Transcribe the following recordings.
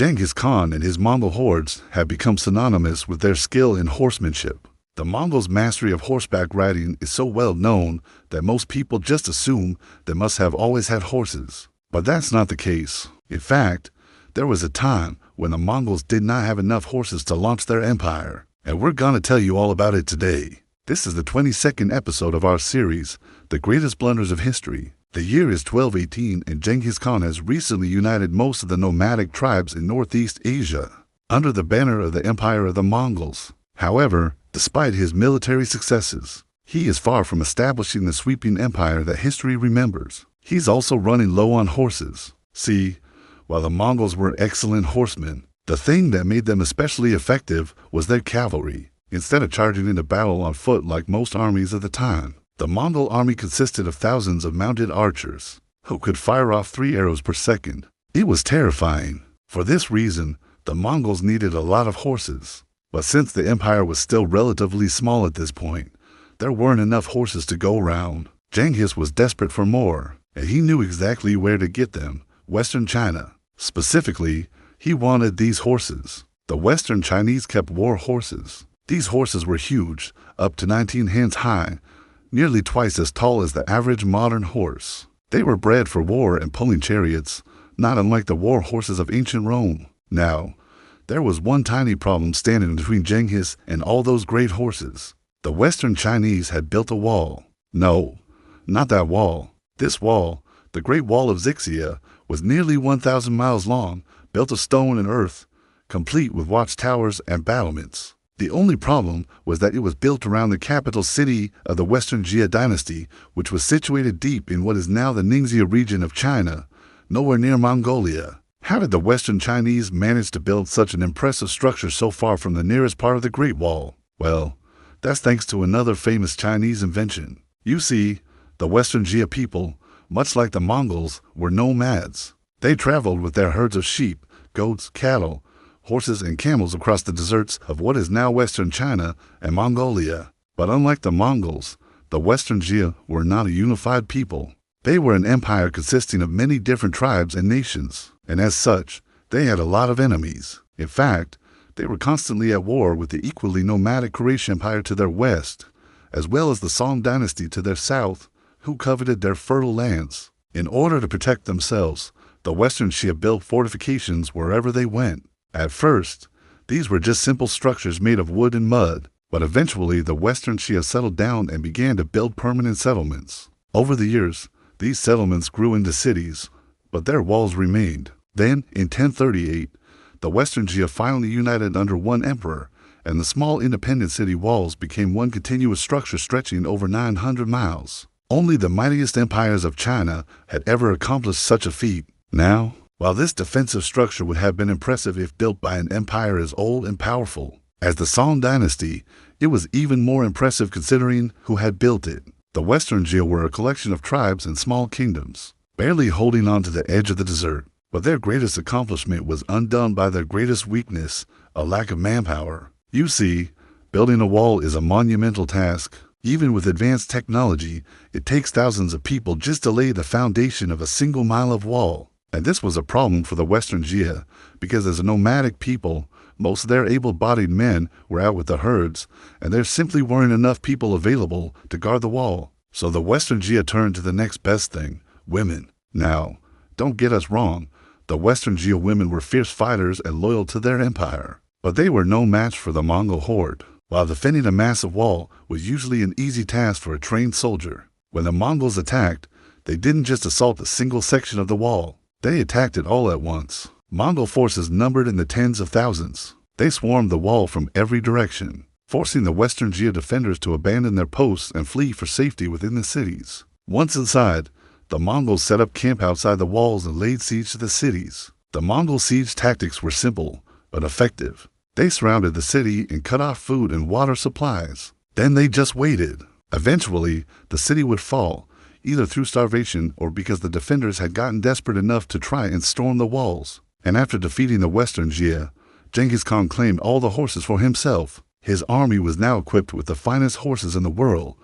Genghis Khan and his Mongol hordes have become synonymous with their skill in horsemanship. The Mongols' mastery of horseback riding is so well known that most people just assume they must have always had horses. But that's not the case. In fact, there was a time when the Mongols did not have enough horses to launch their empire, and we're gonna tell you all about it today. This is the 22nd episode of our series, The Greatest Blunders of History. The year is 1218, and Genghis Khan has recently united most of the nomadic tribes in Northeast Asia under the banner of the Empire of the Mongols. However, despite his military successes, he is far from establishing the sweeping empire that history remembers. He's also running low on horses. See, while the Mongols were excellent horsemen, the thing that made them especially effective was their cavalry. Instead of charging into battle on foot like most armies of the time, the Mongol army consisted of thousands of mounted archers who could fire off 3 arrows per second. It was terrifying. For this reason, the Mongols needed a lot of horses. But since the empire was still relatively small at this point, there weren't enough horses to go around. Genghis was desperate for more, and he knew exactly where to get them: Western China. Specifically, he wanted these horses. The Western Chinese kept war horses. These horses were huge, up to 19 hands high, nearly twice as tall as the average modern horse. They were bred for war and pulling chariots, not unlike the war horses of ancient Rome. Now, there was one tiny problem standing between Genghis and all those great horses. The Western Chinese had built a wall. No, not that wall. This wall, the Great Wall of Xixia, was nearly 1,000 miles long, built of stone and earth, complete with watchtowers and battlements. The only problem was that it was built around the capital city of the Western Jia dynasty, which was situated deep in what is now the Ningxia region of China, nowhere near Mongolia. How did the Western Chinese manage to build such an impressive structure so far from the nearest part of the Great Wall? Well, that's thanks to another famous Chinese invention. You see, the Western Jia people, much like the Mongols, were nomads. They traveled with their herds of sheep, goats, cattle, horses, and camels across the deserts of what is now Western China and Mongolia. But unlike the Mongols, the Western Jia were not a unified people. They were an empire consisting of many different tribes and nations, and as such, they had a lot of enemies. In fact, they were constantly at war with the equally nomadic Quraysh Empire to their west, as well as the Song dynasty to their south, who coveted their fertile lands. In order to protect themselves, the Western Jia built fortifications wherever they went. At first, these were just simple structures made of wood and mud, but eventually the Western Jia settled down and began to build permanent settlements. Over the years, these settlements grew into cities, but their walls remained. Then, in 1038, the Western Jia finally united under one emperor, and the small independent city walls became one continuous structure stretching over 900 miles. Only the mightiest empires of China had ever accomplished such a feat. Now, while this defensive structure would have been impressive if built by an empire as old and powerful as the Song dynasty, it was even more impressive considering who had built it. The Western Jia were a collection of tribes and small kingdoms, barely holding on to the edge of the desert. But their greatest accomplishment was undone by their greatest weakness, a lack of manpower. You see, building a wall is a monumental task. Even with advanced technology, it takes thousands of people just to lay the foundation of a single mile of wall. And this was a problem for the Western Jia, because as a nomadic people, most of their able-bodied men were out with the herds, and there simply weren't enough people available to guard the wall. So the Western Jia turned to the next best thing: women. Now, don't get us wrong, the Western Jia women were fierce fighters and loyal to their empire, but they were no match for the Mongol horde. While defending a massive wall was usually an easy task for a trained soldier, when the Mongols attacked, they didn't just assault a single section of the wall. They attacked it all at once. Mongol forces numbered in the tens of thousands. They swarmed the wall from every direction, forcing the Western Jia defenders to abandon their posts and flee for safety within the cities. Once inside, the Mongols set up camp outside the walls and laid siege to the cities. The Mongol siege tactics were simple, but effective. They surrounded the city and cut off food and water supplies. Then they just waited. Eventually, the city would fall, either through starvation or because the defenders had gotten desperate enough to try and storm the walls. And after defeating the Western Jia, Genghis Khan claimed all the horses for himself. His army was now equipped with the finest horses in the world,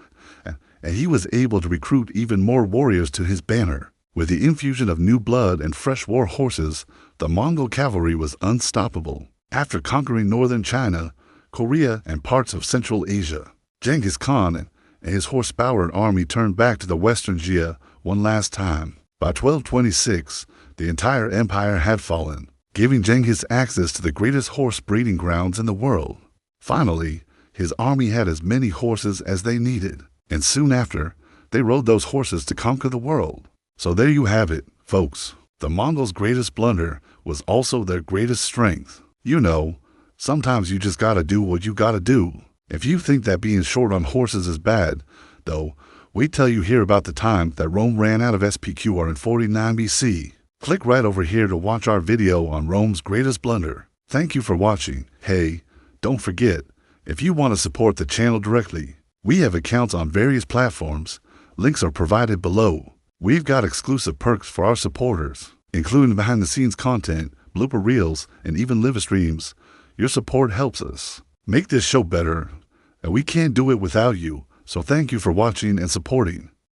and he was able to recruit even more warriors to his banner. With the infusion of new blood and fresh war horses, the Mongol cavalry was unstoppable. After conquering northern China, Korea, and parts of Central Asia, Genghis Khan and his horse-powered army turned back to the western Jia one last time. By 1226, the entire empire had fallen, giving Genghis access to the greatest horse breeding grounds in the world. Finally, his army had as many horses as they needed, and soon after, they rode those horses to conquer the world. So there you have it, folks. The Mongols' greatest blunder was also their greatest strength. You know, sometimes you just gotta do what you gotta do. If you think that being short on horses is bad, though, wait till you hear about the time that Rome ran out of SPQR in 49 BC. Click right over here to watch our video on Rome's greatest blunder. Thank you for watching. Hey, don't forget, if you want to support the channel directly, we have accounts on various platforms. Links are provided below. We've got exclusive perks for our supporters, including behind-the-scenes content, blooper reels, and even live streams. Your support helps us make this show better, and we can't do it without you, so thank you for watching and supporting.